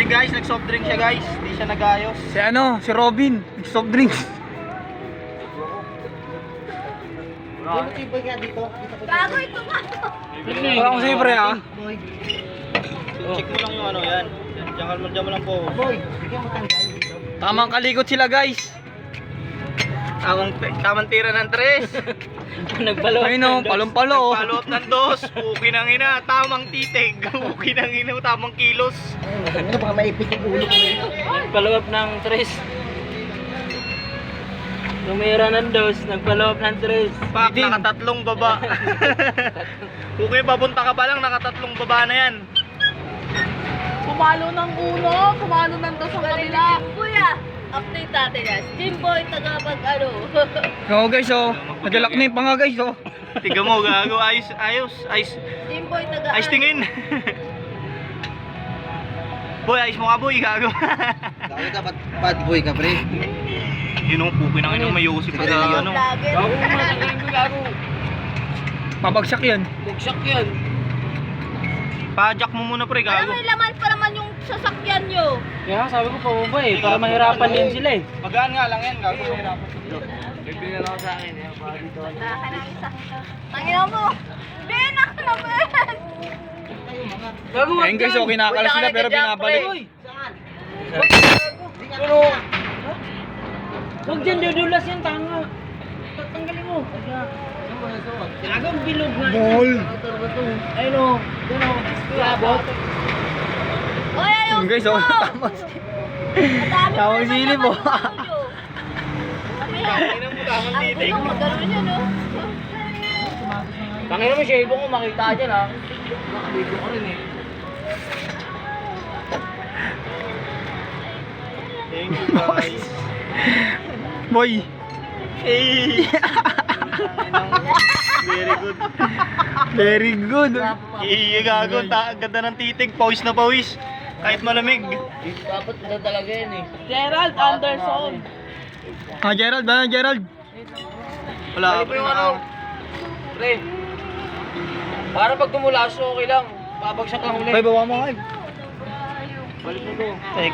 guys, nag-soft drink siya guys. Hindi siya nag-ayos. Si Robin, soft drinks. Gago ito nga. Wala akong sa'yo pre ah. Check mo lang yung ano yan. Diyan mo lang po. Tamang kalikot sila guys. Tamang tira ng 3. Nagpalo. Ayun o, palong-palo. Follow up ng 2. Uki ng ina. Tamang titig. Uki ng ina. Tamang kilos. Ano baka maipit yung ulo ko rin? Nagpalo up ng 3. Tumira ng 2, nagpalo up ng 3. Pak, nakatatlong baba. Okay, babunta ka pa lang. Nakatatlong baba na yan. Pumalo ng uno, pumalo ng dos ang kabila. Kuya, update natin yan. Jimboy, tagapag ano. Oo guys oh. Nagalak na yung panga guys oh. Tiga mo, gago. Ayos. Jimboy, taga Ayos tingin. Boy, ayos mo ka boy. Gago. Gago ka, bad boy ka pre. Yun ang pukin ng ina. May yosi pa sa ano. Gago mo, nagaling ko gago. Pabagsak yan. Bugsak yan. Pajak mo muna pre, Alam gago. mo, may laman pa naman yung sasakyan nyo. Kaya sabi ko pababa eh, para mahirapan din sila eh. Magaan nga lang yan, gago. Mahirapan. Bibili na ako sa akin eh, baka dito. Naka ng isa. Tangina mo. Ben, ako naman. Gago, Ayun guys oh, kinakalas sila pero binabalik. Pero, huwag dyan, dudulas yan, tanga. Tanggalin mo. Gago, bilog nga. Ball. Ayun o, yun o. Labot. Oy, ayun. Guys oh, tama. Tawag sili po. Tamang Ang titig. gulo, magano niya, no? Tangin mo, shave ko makita dyan ha. Nakabito ko rin eh. Thank you guys. Boy. Hey. Very good. Very good. Iya gago, ganda ng titig, pawis na pawis. Kahit malamig. Dapat na talaga yan eh. Gerald Anderson. Ah Gerald, ba Gerald? Wala Ano yung ano? Pre. Para pag tumulas, okay lang. Babagsak lang ulit. Bay, bawa mo nga. Balik mo to. Thank